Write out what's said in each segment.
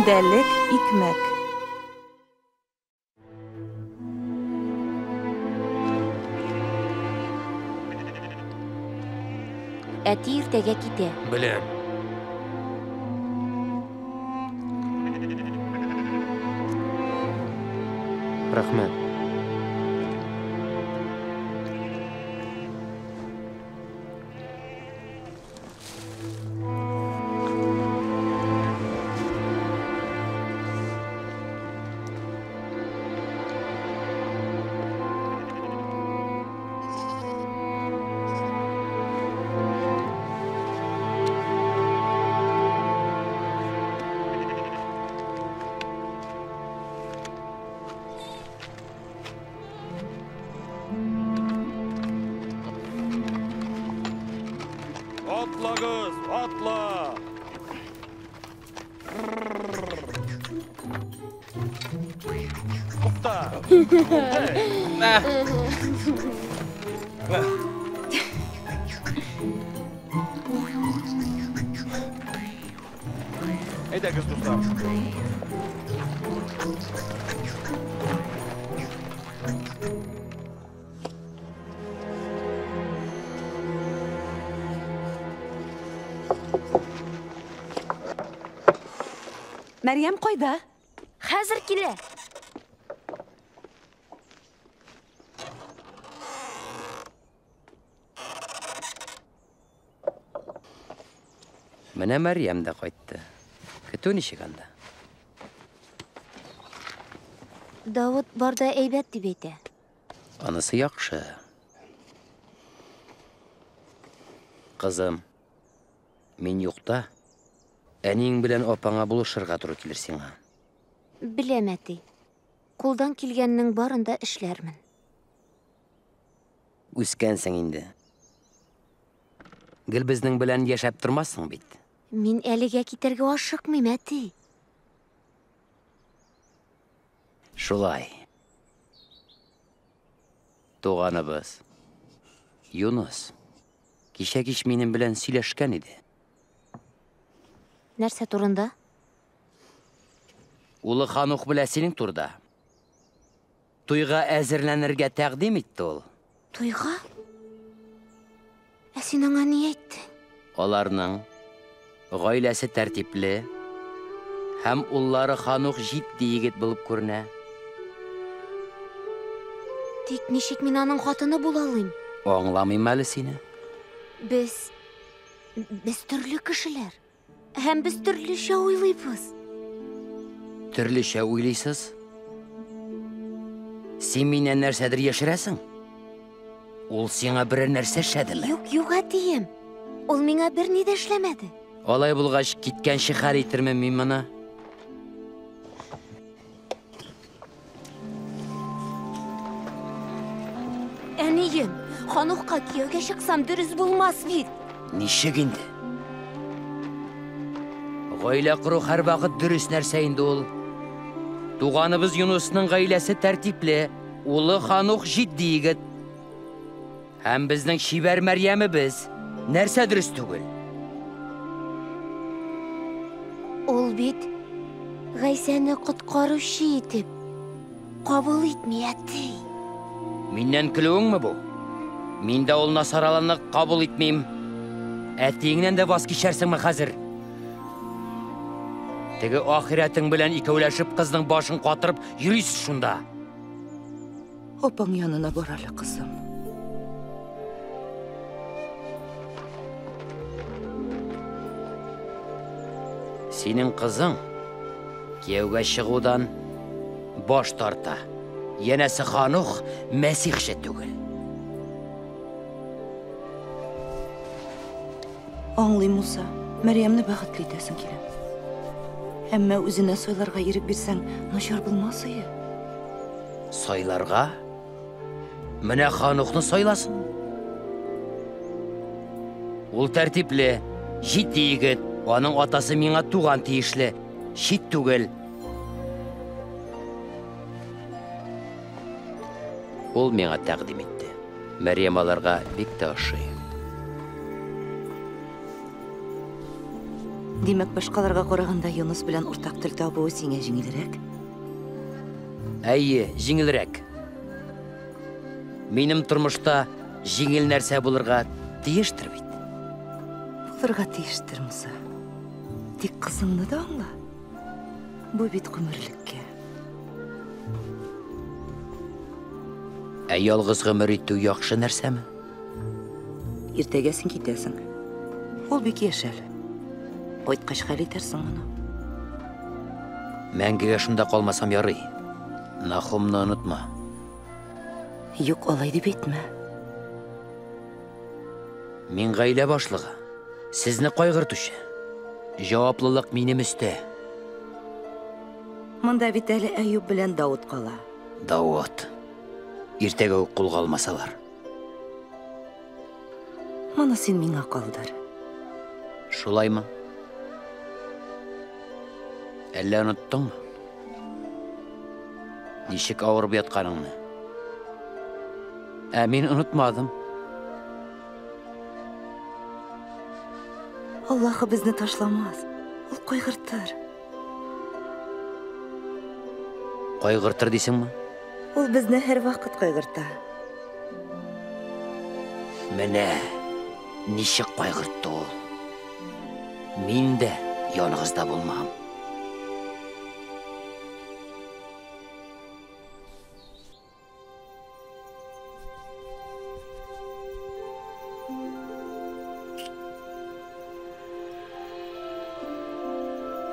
Gündəlik ikmək. Әти иртәгә китә. Беләм. Рәхмәт. Atla kız, atla. Topta. Haydi kız dostlar. Мәриям қайда? Хәзер килә. Менә Мәрьям да кайтты. Көтү ничек анда? Давыт барда әйбәт дип әйтә. Анысы яхшы. Кызым, мин юкта. Әнең белән апаңа булышырга туры килер сиңа. Беләм, әти. Кулдан килгәннең барында эшләрмен. Үскәнсең инде. Гел безнең белән яшәп тормассың бит. Мин әлегә китәргә ашыкмыйм, әти. Шулай. Туганыбыз. Юнус. Кичә кич минем белән сөйләшкән иде. Нәрсә турында? Улы Ханух белә синең турда. Туйга әзерләнергә тәкъдим итте ул. Туйга? Ә син аңа ни әйттең? Аларның гаиләсе тәртипле һәм уллары Ханух җитди егет булып күренә. Тик ничек мин аның хатыны була алыйм? Аңламыйм әле сине. Без төрле кешеләр. Һәм без төрлечә уйлыйбыз. Төрлечә уйлыйсыз? Син миннән нәрсәдер яшерәсең? Ул сиңа берәр нәрсә эшләдеме? Юк, әтием. Ул миңа бер ни дә эшләмәде. Алай булгач, киткән шихәр итермен мин моны. Әнием, Ханухка кияүгә чыксам дөрес булмас бит. Ничек инде? Гаилә кору һәр вакыт дөрес нәрсә инде ул. Туганыбыз Юнусның гаиләсе тәртипле, улы Ханух җитди егет. Һәм безнең шибәр Мәрьямебез нәрсә дөрес түгел? Ул бит Гайсәне коткаручы итеп кабул итми, әти. Миннән көлүеңме бу? Мин дә ул насараларны кабул итмим. Әтиңнән дә ваз кичәрсеңме хәзер? Теге ахиратың белән икәүләшеп кызның башын катырып йөрисез шунда. Апаң янына бар әле, кызым. Синең кызың кияүгә чыгудан баш тарта. Янәсе Ханух мәсихче түгел. Аңлыйм, Муса. Мәрьямне бәхетле итәсең килә. Әмма үзенә сайларга ирек бирсәң, начар булмас иде. Сайларга? Менә Ханухны сайласын. Ул тәртипле, җитди егет. Аның атасы миңа туган тиешле. Чит түгел. Ул миңа тәкъдим итте. Мәрьям аларга бик тә ошый. Демәк, башкаларга караганда Юнус белән уртак тел табуы сиңа җиңелрәк. Әйе, җиңелрәк. Минем тормышта җиңел нәрсә булырга тиештер бит. Булырга тиештер, Муса. Тик кызыңны да аңла. Бу бит гомерлеккә. Ялгыз гомер итү яхшы нәрсәме? Иртәгә син китәсең. Ул бик яшәл. Кайткач хәл итәрсең аны. Мәңгегә шунда калмасам ярый. Нахумны онытма. Юк, алай дип әйтмә. Мин гаилә башлыгы. Сезне кайгыртучы. Җаваплылык минем өстә. Монда бит әле Әюп белән Дауд кала. Дауд. Иртәгә үк кулга алмасалар. Моны син миңа калдыр. Шулаймы? Әллә оныттыңмы? Ничек авырып ятканыңны? Мин онытмадым. Аллаһы безне ташламас. Ул кайгыртыр. Кайгыртыр дисеңме? Ул безне һәр вакыт кайгырта. Менә ничек кайгыртты ул. Мин дә яныгызда булмам.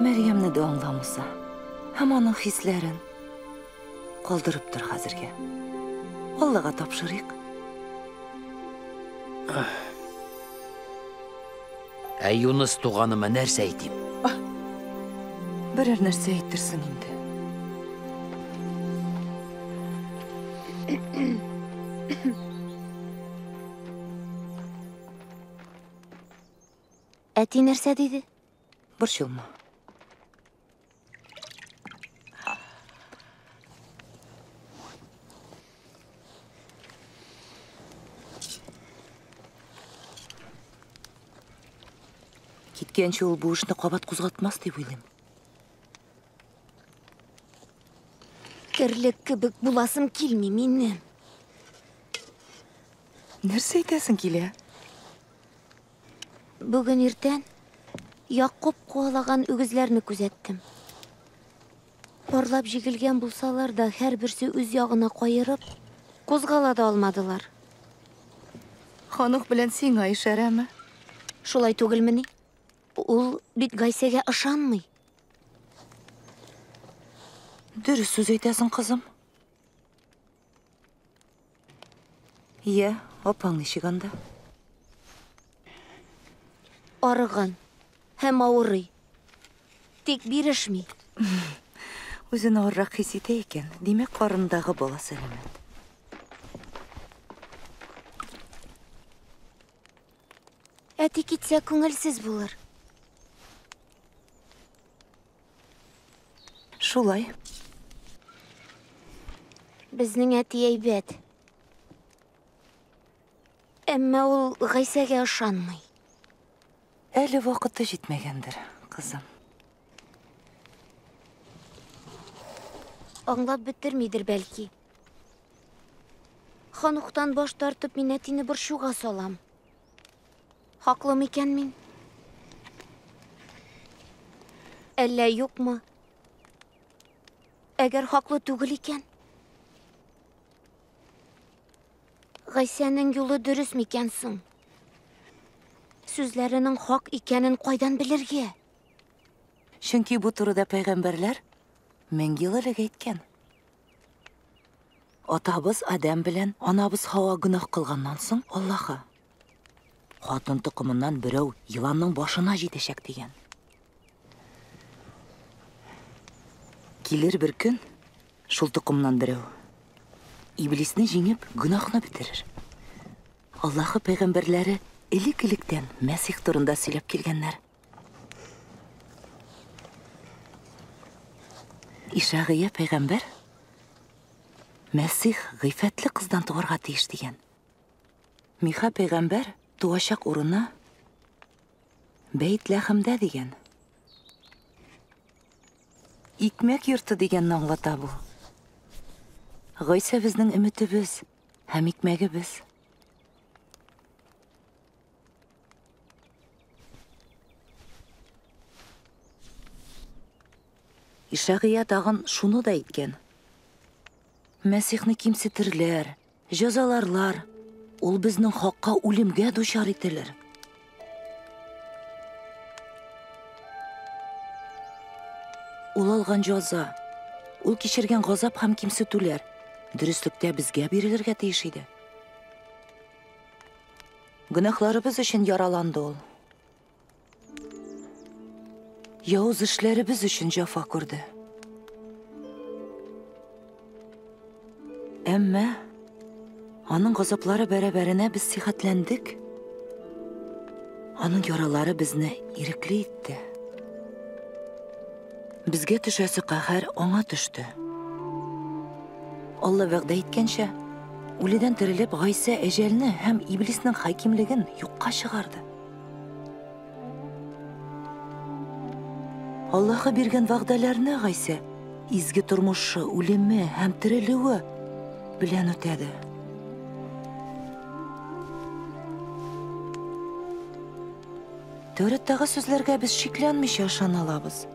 Мәрьямне дә аңла, Муса. Һәм аның хисләрен калдырып тор хәзергә. Аллага тапшырыйк. Юнус туганыма нәрсә әйтим? Берәр нәрсә әйтерсең инде. Әти нәрсә диде? Борчылма. Киткәнче ул бу эшне кабат кузгатмас дип уйлыйм. Керлек кебек буласым килми минем. Нәрсә әйтәсең килә? Бүген иртән Якуб куалаган үгезләрне күзәттем. Парлап җигелгән булсалар да, һәр берсе үз ягына кайырып, кузгала да алмадылар. Ханух белән сиңа ишарәме? Шулай түгелмени? Ул бит Гайсәгә ышанмый. Дөрес сүз әйтәсең, кызым. Йә, апаң ничек анда? Арыган һәм авырый. Тик бирешми. Үзен авыррак хис итә икән. Димәк, карындагы бала сәламәт. Әти китсә күңелсез булыр. Шулай. Безнең әти әйбәт. Әмма ул Гайсәгә ышанмый. Әле вакыты җитмәгәндер, кызым. Аңлап бетермидер бәлки. Ханухтан баш тартып, мин әтине борчуга салам. Хаклымы икән мин? Әллә юкмы? Әгәр хаклы түгел икән, Гайсәнең юлы дөрес микән соң? Сүзләренең хак икәнен кайдан белергә? Чөнки бу турыда пәйгамбәрләр 1000 ел элек әйткән. Атабыз Адәм белән анабыз Хава гөнаһ кылганнан соң, Аллаһы хатын тукымыннан берәү йыланның башына җитәчәк дигән. Килер бер көн, шул тукымнан берәү Иблисне җиңеп, гөнаһны бетерер. Аллаһы пәйгамбәрләре элек-электән Мәсих турында сөйләп килгәннәр. Ишагыя пәйгамбәр Мәсих гыйфәтле кыздан туарга тиеш дигән. Миха пәйгамбәр туачак урына Бәйт-Ләхемдә дигән. Икмәк йорты дигәнне аңлата бу. Гайса безнең өметебез һәм икмәгебез. Ишагия тагын шуны да әйткән. Мәсихне кимсетерләр, җәзаларлар, ул безнең хакка үлемгә дучар ителер. Ул алган җәза, ул кичергән газап һәм кимсетүләр дөрестлектә безгә бирелергә тиеш иде. Гөнаһларыбыз өчен яраланды ул. Явыз эшләребез өчен җәфа күрде. Әмма аның газаплары бәрабәренә без сихәтләндек. Аның яралары безне ирекле итте. Безгә төшәсе каһәр аңа төште. Алла вәгъдә иткәнчә, үледән терелеп Гайса әҗәлне һәм иблиснең хакимлеген юкка чыгарды. Аллаһы биргән вәгъдәләрне Гайса изге тормышы, үлеме һәм терелүе белән үтәде. Тәүрәттәге сүзләргә без шикләнмичә ышана алабыз.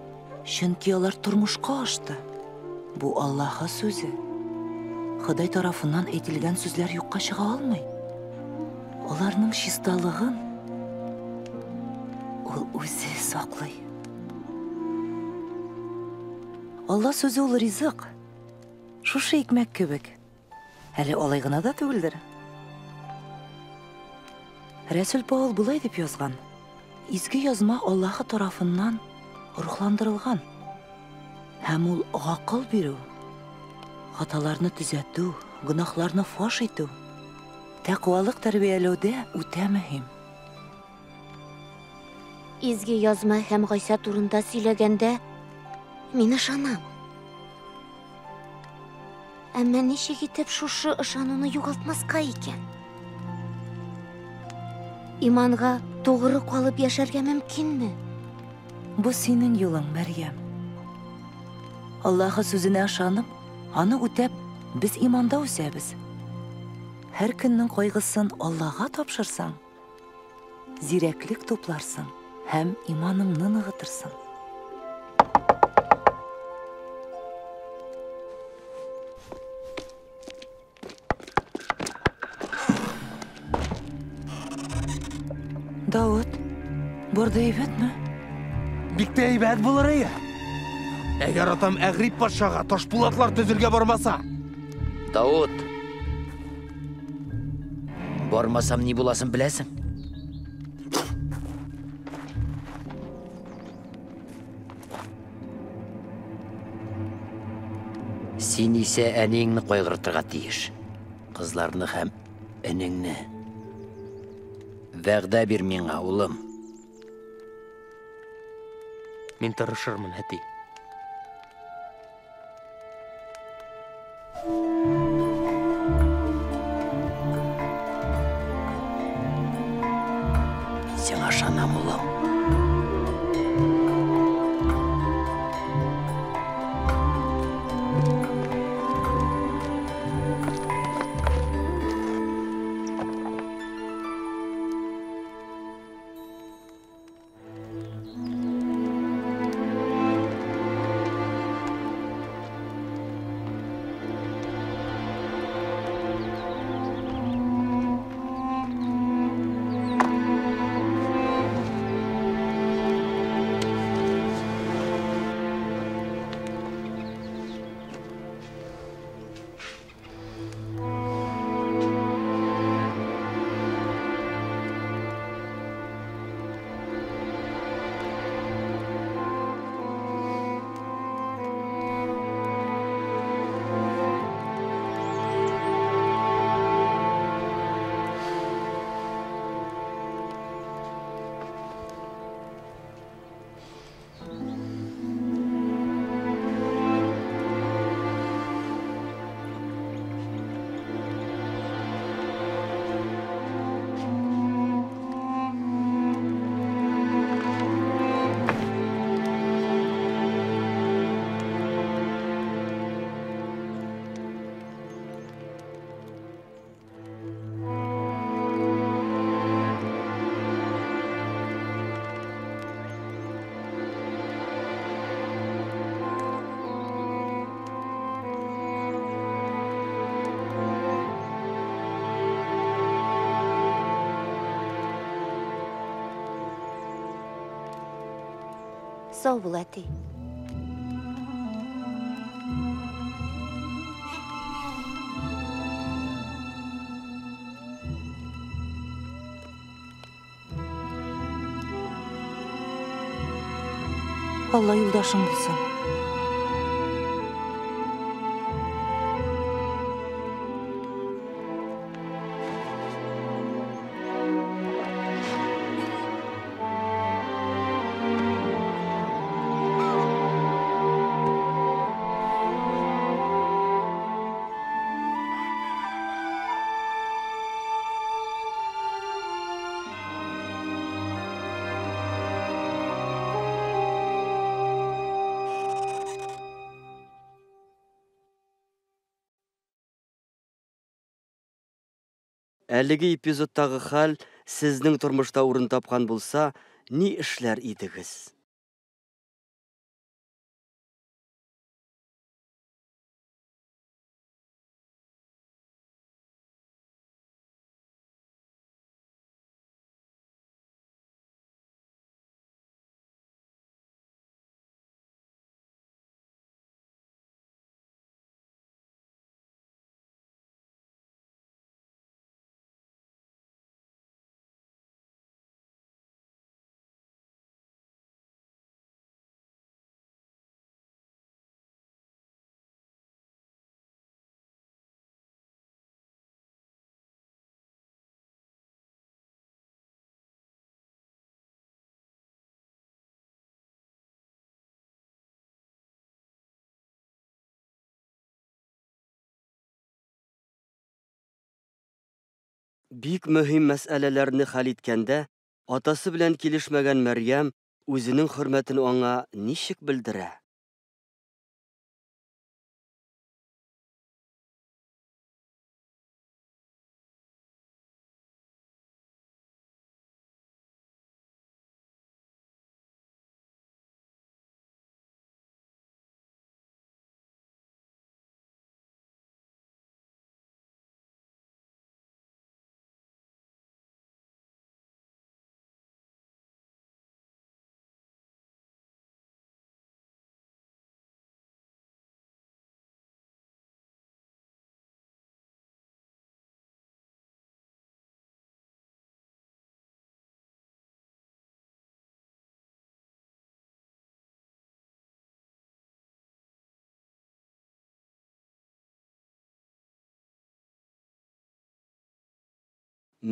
Чөнки алар тормышка ашты. Бу Аллаһы сүзе. Ходай тарафыннан әйтелгән сүзләр юкка чыга алмый. Аларның чисталыгын ул үзе саклый. Алла сүзе ул ризык. Шушы икмәк кебек. Әле алай гына да түгелдер. Рәсүл Паул булай дип язган. Изге язма Аллаһы тарафыннан рухландырылган. Һәм ул гакыл бирү, хаталарны төзәтү, гөнаһларны фаш итү, тәкъвалык тәрбияләүдә үтә мөһим. Изге язма һәм Гайса турында сөйләгәндә, мин ышанам. Әмма ничек итеп шушы ышануны югалтмаска икән? Иманга тугры калып яшәргә мөмкинме? Бу синең юлың, Мәрьям. Аллаһы сүзенә ышанып, аны үтәп, без иманда үсәбез. Һәр көннең кайгысын Аллаһка тапшырсаң, зирәклек тупларсың һәм иманыңны ныгытырсың. Дауд, борда әйбәтме? Бик тә әйбәт булыр ия. Әгәр атам Әгрип патшага Ташпулатлар төзергә бармаса. Дауд, бармасам ни буласын беләсең? Син исә әниеңне кайгыртырга тиеш. Кызларны һәм энеңне. Вәгъдә бир миңа, улым. Мин тырышырмын, әти. Сиңа ышанам, улым. Сау бул, әти. Алла юлдашың булсын. Әлеге эпизодтагы хәл сезнең тормышта урын тапкан булса, ни эшләр идегез? Бик мөһим мәсьәләләрне хәл иткәндә, атасы белән килешмәгән Мәрьям үзенең хөрмәтен аңа ничек белдерә?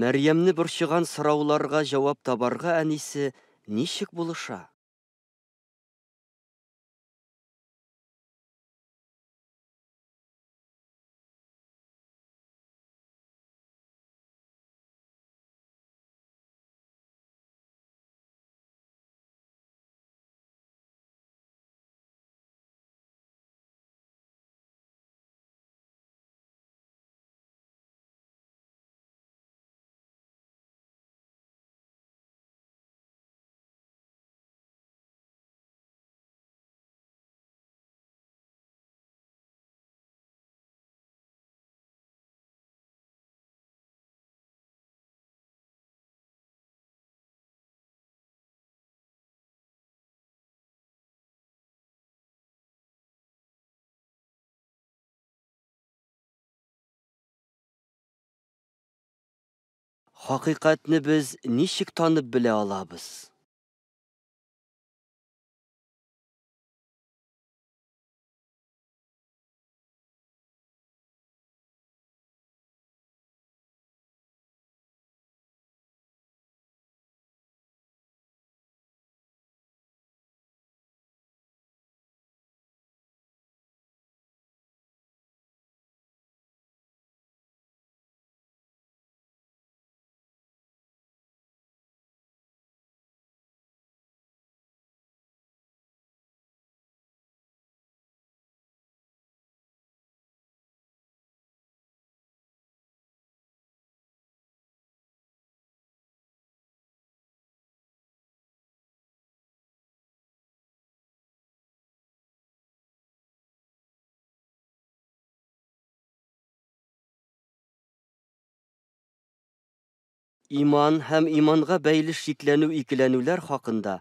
Мәрьямне борчыган сорауларга җавап табарга әнисе ничек булыша? Хакыйкатьне без ничек танып белә алабыз? Иман һәм иманга бәйле шикләнү икеләнүләр хакында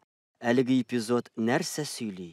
әлеге эпизод нәрсә сөйли?